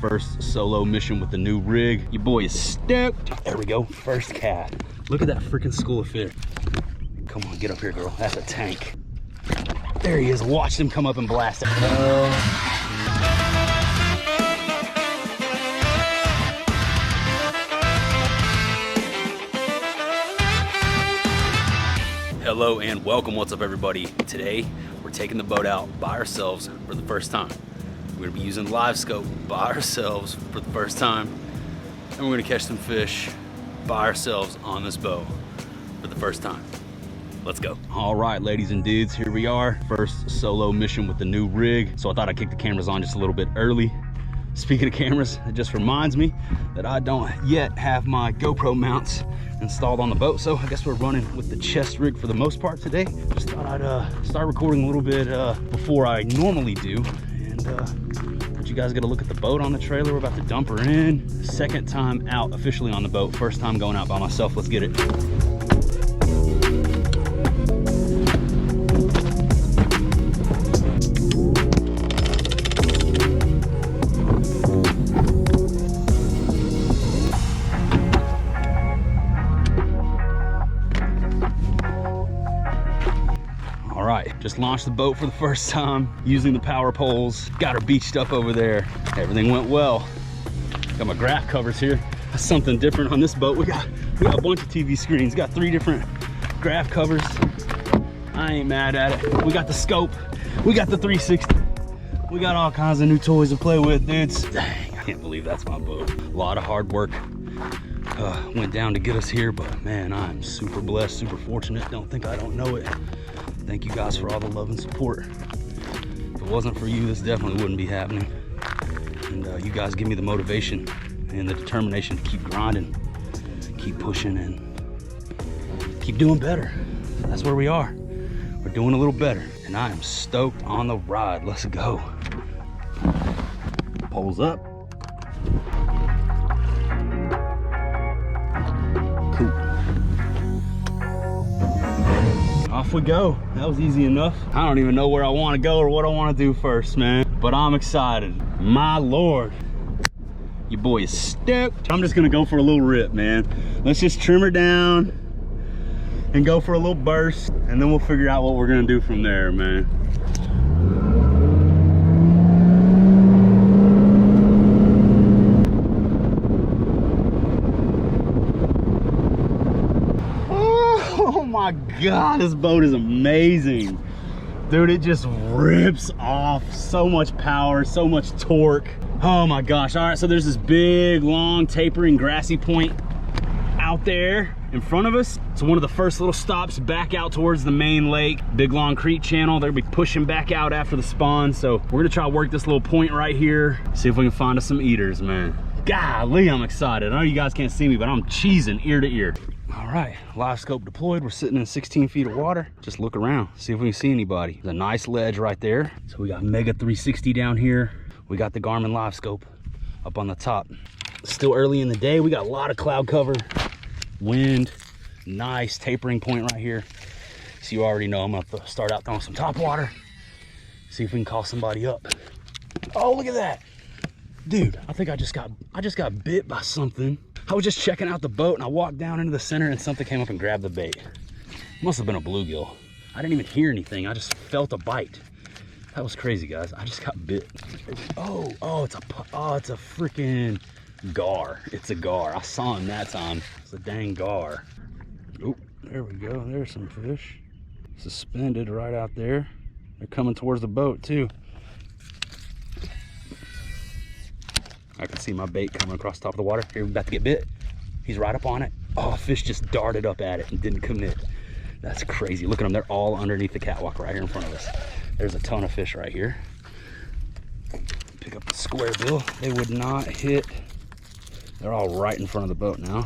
First solo mission with the new rig. Your boy is stoked. There we go, first cast. Look at that freaking school of fish. Come on, get up here, girl. That's a tank. There he is. Watch him come up and blast it. Hello and welcome. What's up, everybody? Today we're taking the boat out by ourselves for the first time. We're gonna be using LiveScope by ourselves for the first time, and we're gonna catch some fish by ourselves on this boat for the first time. Let's go. All right, ladies and dudes, here we are. First solo mission with the new rig. So I thought I'd kick the cameras on just a little bit early. Speaking of cameras, it just reminds me that I don't yet have my GoPro mounts installed on the boat. So I guess we're running with the chest rig for the most part today. Just thought I'd start recording a little bit before I normally do. And let you guys get a look at the boat on the trailer. We're about to dump her in. Second time out officially on the boat. First time going out by myself. Let's get it. Just launched the boat for the first time using the power poles. Got her beached up over there. Everything went well. Got my graph covers here. That's something different on this boat. We got a bunch of TV screens. Got 3 different graph covers. I ain't mad at it. We got the scope. We got the 360. We got all kinds of new toys to play with, dudes. Dang, I can't believe that's my boat. A lot of hard work went down to get us here, but man, I'm super blessed, super fortunate. Don't think I don't know it. Thank you guys for all the love and support. If it wasn't for you, this definitely wouldn't be happening. And you guys give me the motivation and the determination to keep grinding, keep pushing, and keep doing better. That's where we are. We're doing a little better, and I am stoked on the ride. Let's go. Poles up. Cool. Off we go. That was easy enough. I don't even know where I want to go or what I want to do first, man. But I'm excited. My Lord. Your boy is stoked. I'm just going to go for a little rip, man. Let's just trim her down and go for a little burst. And then we'll figure out what we're going to do from there, man. Oh my God, this boat is amazing. Dude, it just rips off. So much power, so much torque. Oh my gosh. All right, so there's this big, long, tapering, grassy point out there in front of us. It's one of the first little stops back out towards the main lake. Big, long creek channel. They'll be pushing back out after the spawn. So we're gonna try to work this little point right here. See if we can find us some eaters, man. Golly, I'm excited. I know you guys can't see me, but I'm cheesing ear to ear. All right, LiveScope deployed. We're sitting in 16 feet of water. Just look around, see if we can see anybody. There's a nice ledge right there. So we got Mega 360 down here. We got the Garmin LiveScope up on the top. Still early in the day. We got a lot of cloud cover, wind, nice tapering point right here. So you already know I'm gonna start out throwing some top water. See if we can call somebody up. Oh, look at that. Dude, I think I just got bit by something. I was just checking out the boat and I walked down into the center and something came up and grabbed the bait. Must have been a bluegill. I didn't even hear anything. I just felt a bite. That was crazy, guys. I just got bit. Oh, it's a freaking gar. It's a gar. I saw him that time. It's a dang gar. Oh, there we go. There's some fish. Suspended right out there. They're coming towards the boat too. I can see my bait coming across the top of the water. Here, we're about to get bit. He's right up on it. Oh, fish just darted up at it and didn't commit. That's crazy. Look at them. They're all underneath the catwalk right here in front of us. There's a ton of fish right here. Pick up the square bill. They would not hit. They're all right in front of the boat now.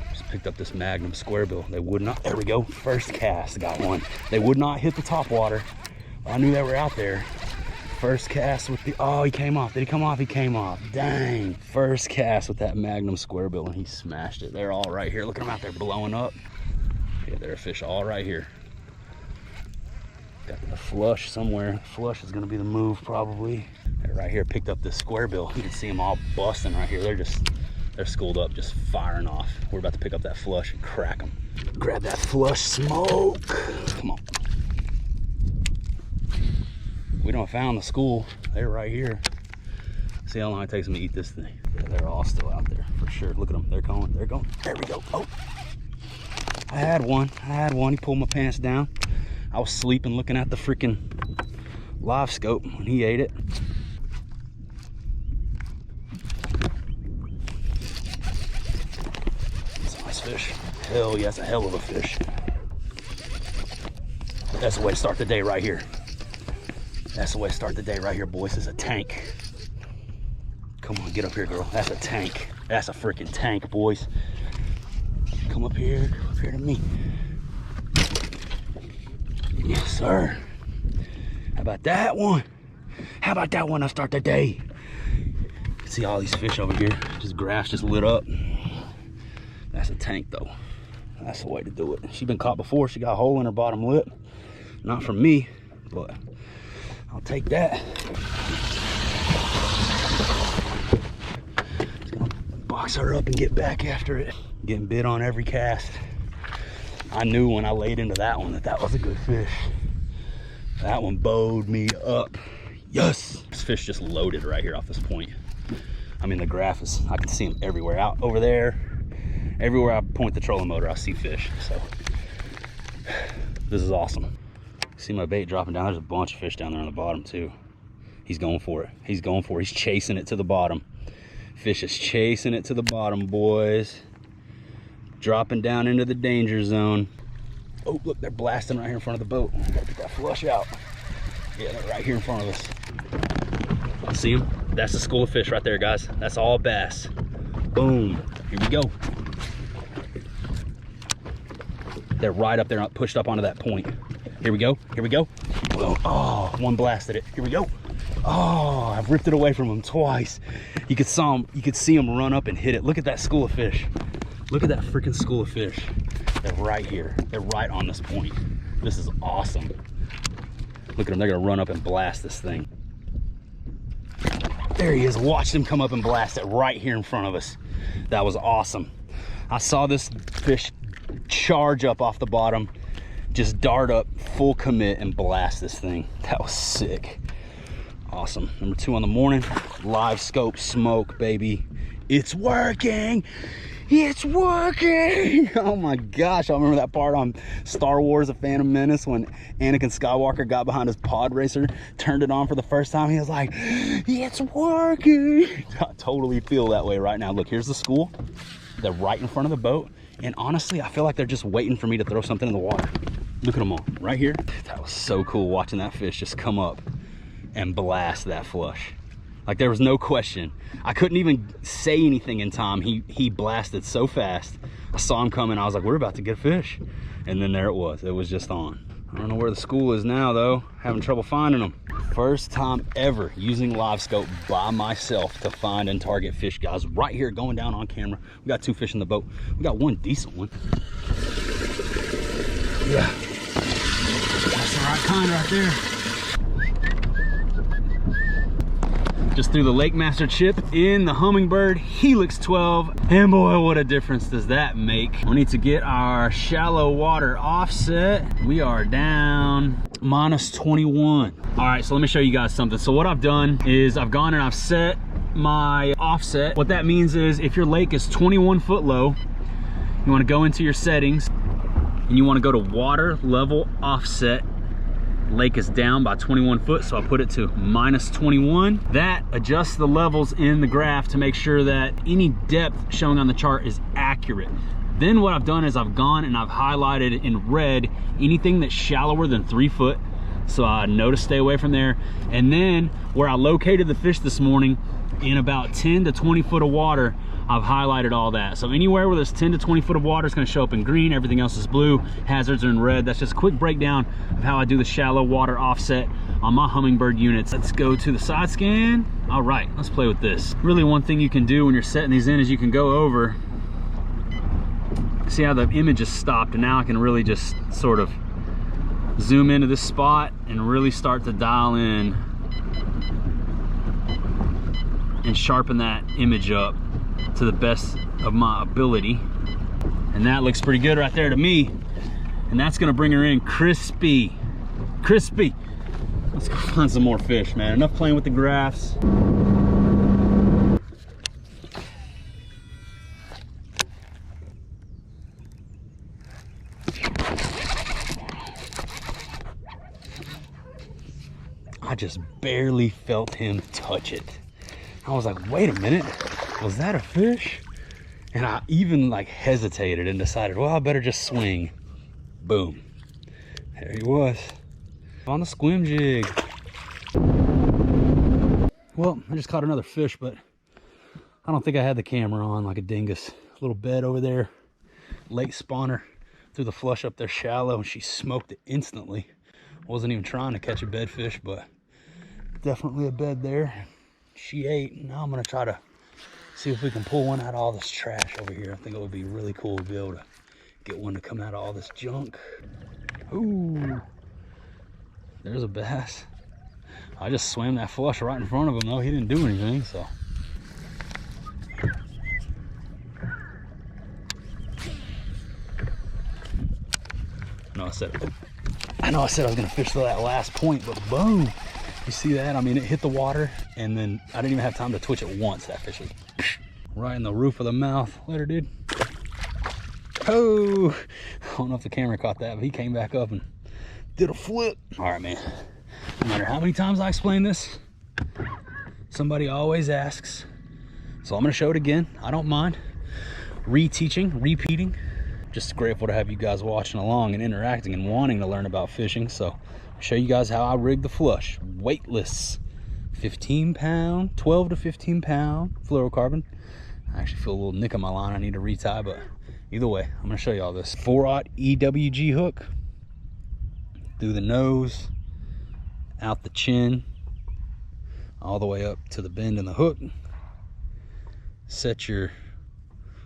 Just picked up this Magnum square bill. They would not. There we go. First cast. Got one. They would not hit the top water. I knew they were out there. First cast with the, oh, he came off. Did he come off? He came off. Dang. First cast with that Magnum square bill and he smashed it. They're all right here. Look at them out there blowing up. Yeah, there are fish all right here. Got the flush somewhere. Flush is gonna be the move probably. Right here, picked up this square bill. You can see them all busting right here. They're schooled up, just firing off. We're about to pick up that flush and crack them. Grab that flush smoke. Come on. We don't found the school. They're right here. See how long it takes them to eat this thing. Yeah, they're all still out there for sure. Look at them. They're going. They're going. There we go. Oh, I had one. He pulled my pants down. I was sleeping looking at the freaking LiveScope when he ate it. That's a nice fish. Hell yeah, that's a hell of a fish. That's the way to start the day right here. That's the way to start the day right here, boys. It's a tank. Come on, get up here, girl. That's a tank. That's a freaking tank, boys. Come up here to me. Yes, sir. How about that one? How about that one to start the day? See all these fish over here. Just grass just lit up. That's a tank, though. That's the way to do it. She's been caught before. She got a hole in her bottom lip. Not from me, but I'll take that. Just gonna box her up and get back after it. Getting bit on every cast. I knew when I laid into that one that was a good fish. That one bowed me up. Yes! This fish just loaded right here off this point. I mean, the graph is, I can see them everywhere. Out over there, everywhere I point the trolling motor, I see fish. So, this is awesome. See my bait dropping down. There's a bunch of fish down there on the bottom too. He's going for it. He's going for it. He's chasing it to the bottom. Fish is chasing it to the bottom, boys. Dropping down into the danger zone. Oh, look, they're blasting right here in front of the boat. Gotta get that flush out. Yeah, they're right here in front of us. See them? That's the school of fish right there, guys. That's all bass. Boom. Here we go. They're right up there, pushed up onto that point. Here we go. Here we go. Oh, one blasted it. Here we go. Oh, I've ripped it away from him twice. You could see him run up and hit it. Look at that school of fish. Look at that freaking school of fish. They're right here. They're right on this point. This is awesome. Look at them. They're gonna run up and blast this thing. There he is. Watch them come up and blast it right here in front of us. That was awesome. I saw this fish charge up off the bottom, just dart up, full commit, and blast this thing. That was sick. Awesome. Number 2 on the morning. LiveScope smoke, baby. It's working. It's working! Oh my gosh, I remember that part on Star Wars: The Phantom Menace when Anakin Skywalker got behind his pod racer, turned it on for the first time. He was like, it's working! I totally feel that way right now. Look, here's the school. They're right in front of the boat. And honestly, I feel like they're just waiting for me to throw something in the water. Look at them all, right here. That was so cool watching that fish just come up and blast that flush. Like, there was no question. I couldn't even say anything in time. He blasted so fast. I saw him coming. I was like, we're about to get a fish. And then there it was. It was just on. I don't know where the school is now, though. Having trouble finding them. First time ever using LiveScope by myself to find and target fish, guys. Right here, going down on camera. We got 2 fish in the boat. We got 1 decent one. Yeah. That's the right kind right there. Just threw the Lake Master chip in the Humminbird Helix 12, and boy, what a difference does that make. We need to get our shallow water offset. We are down -21. All right, so let me show you guys something. So what I've done is I've gone and I've set my offset. What that means is if your lake is 21 foot low, you want to go into your settings and you want to go to water level offset. Lake is down by 21 foot, so I put it to -21. That adjusts the levels in the graph to make sure that any depth showing on the chart is accurate. Then what I've done is I've gone and I've highlighted in red anything that's shallower than 3 foot, so I know to stay away from there. And then where I located the fish this morning, in about 10 to 20 foot of water, I've highlighted all that. So anywhere where there's 10 to 20 foot of water, it's gonna show up in green, everything else is blue, hazards are in red. That's just a quick breakdown of how I do the shallow water offset on my Humminbird units. Let's go to the side scan. All right, let's play with this. Really, one thing you can do when you're setting these in is you can go over, see how the image is stopped, and now I can really just sort of zoom into this spot and really start to dial in and sharpen that image up to the best of my ability. And that looks pretty good right there to me. And that's gonna bring her in crispy. Crispy. Let's go find some more fish, man. Enough playing with the graphs. I just barely felt him touch it. I was like, wait a minute, was that a fish? And I even like hesitated and decided, well, I better just swing. Boom. There he was. On the squim jig. Well, I just caught another fish, but I don't think I had the camera on like a dingus. Little bed over there, late spawner. Threw the flush up there shallow and she smoked it instantly. Wasn't even trying to catch a bedfish, but definitely a bed there. She ate. Now I'm gonna try to see if we can pull one out of all this trash over here. I think it would be really cool to be able to get one to come out of all this junk. Ooh, there's a bass. I just swam that flush right in front of him though. He didn't do anything, so. I know I said I was gonna fish for that last point, but boom. You see that? I mean, it hit the water and then I didn't even have time to twitch it once. That fish was right in the roof of the mouth. Later, dude. Oh, I don't know if the camera caught that, but he came back up and did a flip. All right, man. No matter how many times I explain this, somebody always asks. So I'm gonna show it again. I don't mind reteaching, repeating. Just grateful to have you guys watching along and interacting and wanting to learn about fishing. So I'll show you guys how I rig the flush. Weightless, 15 pound, 12 to 15 pound fluorocarbon. I actually feel a little nick on my line I need to retie, but either way, I'm gonna show you all this. 4/0 EWG hook through the nose, out the chin, all the way up to the bend in the hook. Set your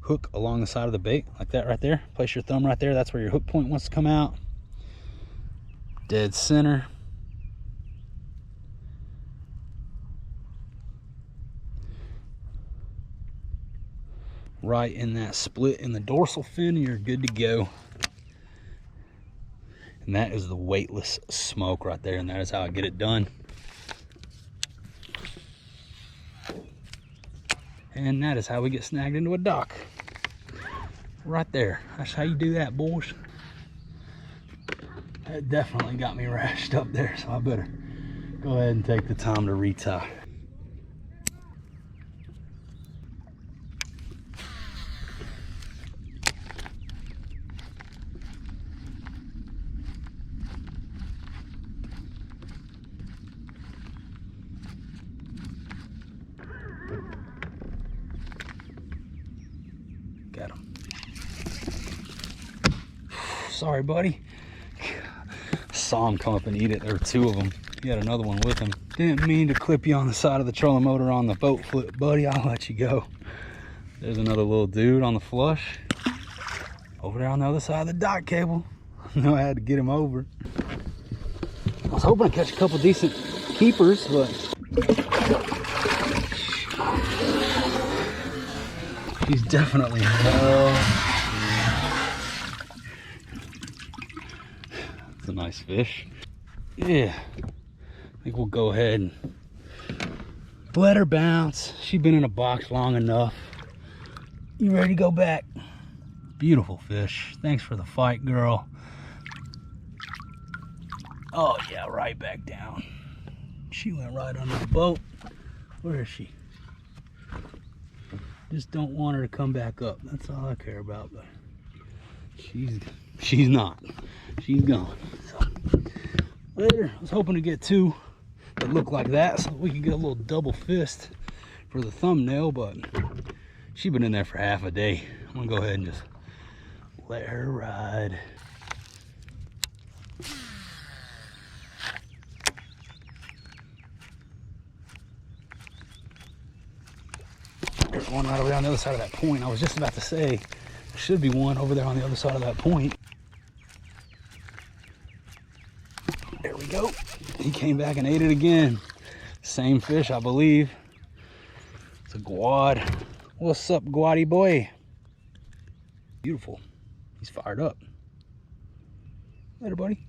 hook along the side of the bait like that right there. Place your thumb right there. That's where your hook point wants to come out. Dead center. Right in that split in the dorsal fin, you're good to go. And that is the weightless smoke right there, and that is how I get it done. And that is how we get snagged into a dock. Right there. That's how you do that, boys. That definitely got me rashed up there, so I better go ahead and take the time to retie. Got him. Sorry, buddy. Saw him come up and eat it. There were two of them. He had another one with him. Didn't mean to clip you on the side of the trolling motor on the boat flip, buddy. I'll let you go. There's another little dude on the flush. Over there on the other side of the dock cable. I know I had to get him over. I was hoping to catch a couple decent keepers, but he's definitely It's a nice fish. Yeah, I think we'll go ahead and let her bounce. She's been in a box long enough. You ready to go back? Beautiful fish. Thanks for the fight, girl. Oh yeah, right back down. She went right under the boat. Where is she? Just don't want her to come back up. That's all I care about. But she's not. She's gone. So later, I was hoping to get two that look like that so we can get a little double fist for the thumbnail, but she's been in there for half a day. I'm gonna go ahead and just let her ride. There's one right over there on the other side of that point. I was just about to say, there should be one over there on the other side of that point. came back and ate it again. Same fish, I believe. It's a guad. What's up, guaddy boy? Beautiful. He's fired up. Later, buddy.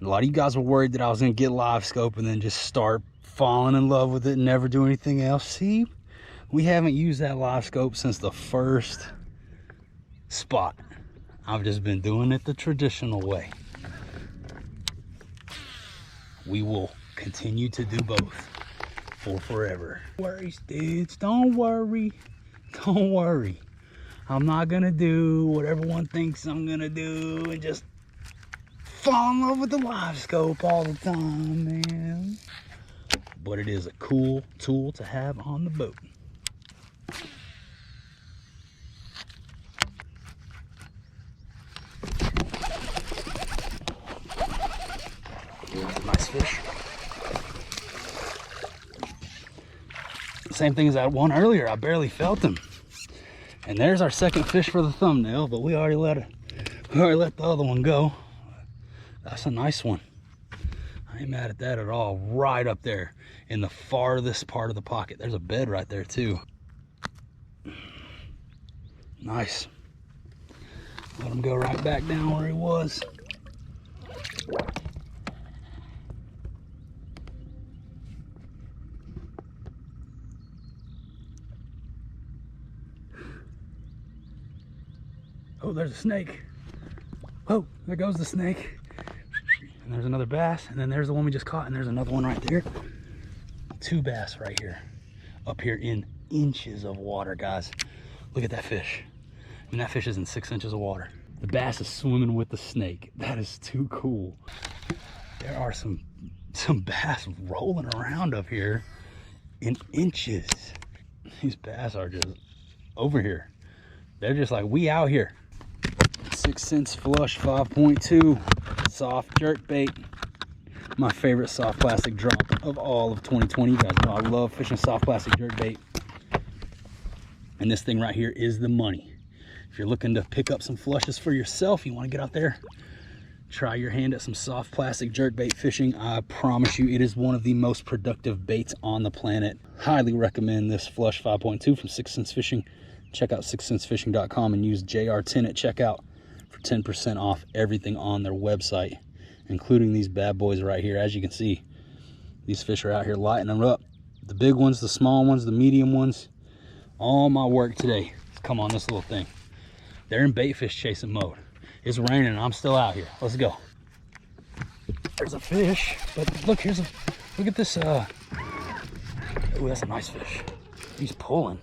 And a lot of you guys were worried that I was gonna get LiveScope and then just start falling in love with it and never do anything else. See, we haven't used that LiveScope since the first spot. I've just been doing it the traditional way. We will continue to do both for forever. No worries, dudes, don't worry. Don't worry. I'm not gonna do what everyone thinks I'm gonna do and just fall in love with the LiveScope all the time, man. But it is a cool tool to have on the boat. Nice fish. Same thing as that one earlier. I barely felt him. And there's our second fish for the thumbnail, but we already let the other one go. That's a nice one. I ain't mad at that at all. Right up there in the farthest part of the pocket. There's a bed right there too. Nice. Let him go right back down where he was. Oh, there's a snake. Oh, there goes the snake. And there's another bass, and then there's the one we just caught, and there's another one right there. 2 bass right here. Up here in inches of water, guys. Look at that fish. I mean, that fish is in 6 inches of water. The bass is swimming with the snake. That is too cool. There are some bass rolling around up here in inches. These bass are just over here. They're just like, we out here. 6 cents flush 5.2 soft jerk bait. My favorite soft plastic drop of all of 2020. You guys know I love fishing soft plastic jerk bait. And this thing right here is the money. If you're looking to pick up some flushes for yourself, you want to get out there, try your hand at some soft plastic jerk bait fishing. I promise you it is one of the most productive baits on the planet. Highly recommend this flush 5.2 from 6 Cents Fishing. Check out 6centsfishing.com and use JR10 at checkout for 10% off everything on their website, including these bad boys right here. As you can see, these fish are out here lighting them up. The big ones, the small ones, the medium ones. All my work today has come on this little thing. They're in bait fish chasing mode. It's raining and I'm still out here. Let's go. There's a fish, but look, look at this. Oh, that's a nice fish. He's pulling.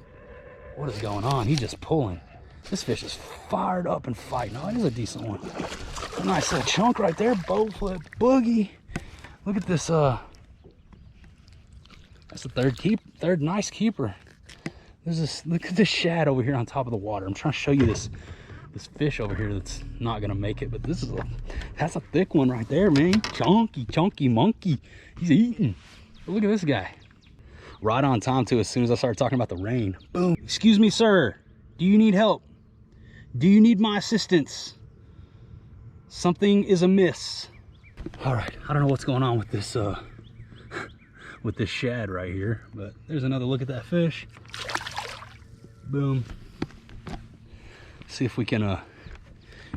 What is going on? He's just pulling. This fish is fired up and fighting. Oh, it is a decent one. A nice little chunk right there. Boat flip boogie. Look at this. That's the third nice keeper. There's this. Look at this shad over here on top of the water. I'm trying to show you this fish over here that's not gonna make it, but that's a thick one right there, man. Chunky monkey. He's eating. But look at this guy. Right on time too. As soon as I started talking about the rain, boom. Excuse me, sir. Do you need help? Do you need my assistance? Something is amiss. All right, I don't know what's going on with this with this shad right here, but there's another look at that fish. Boom. See if we can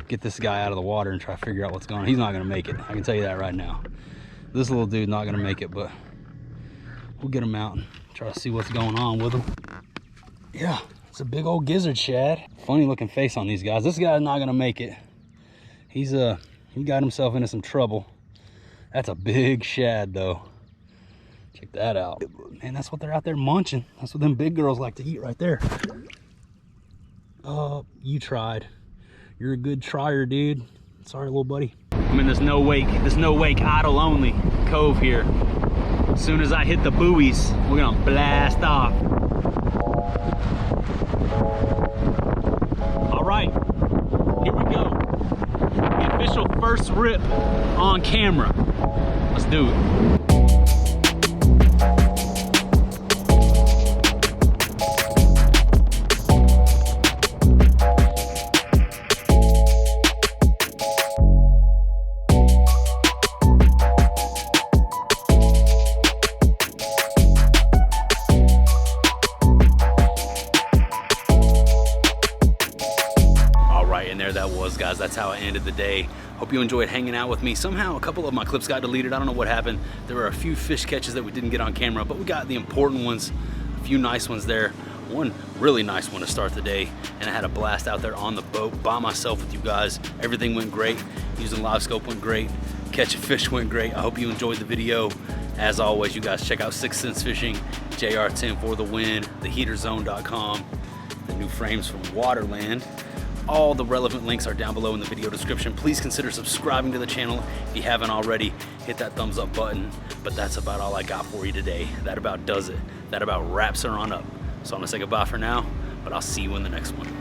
get this guy out of the water and try to figure out what's going on. He's not gonna make it. I can tell you that right now. This little dude not gonna make it, but we'll get him out and try to see what's going on with him. Yeah. It's a big old gizzard shad. Funny looking face on these guys. This guy's not gonna make it. He got himself into some trouble. That's a big shad though. Check that out. Man, that's what they're out there munching. That's what them big girls like to eat right there. Oh, you tried. You're a good trier, dude. Sorry, little buddy. I'm in this no wake idle only cove here. As soon as I hit the buoys, we're gonna blast off. All right, here we go. The official first rip on camera. Let's do it. that's how I ended the day. Hope you enjoyed hanging out with me. Somehow a couple of my clips got deleted. I don't know what happened. There were a few fish catches that we didn't get on camera, but we got the important ones, a few nice ones there. One really nice one to start the day, and I had a blast out there on the boat by myself with you guys. Everything went great. Using LiveScope went great. Catching fish went great. I hope you enjoyed the video. As always, you guys check out 6th Sense Fishing, JR10 for the win, theheaterzone.com, the new frames from Waterland. All the relevant links are down below in the video description. Please consider subscribing to the channel if you haven't already. Hit that thumbs up button. But that's about all I got for you today. That about does it. That about wraps her on up. So I'm gonna say goodbye for now, but I'll see you in the next one.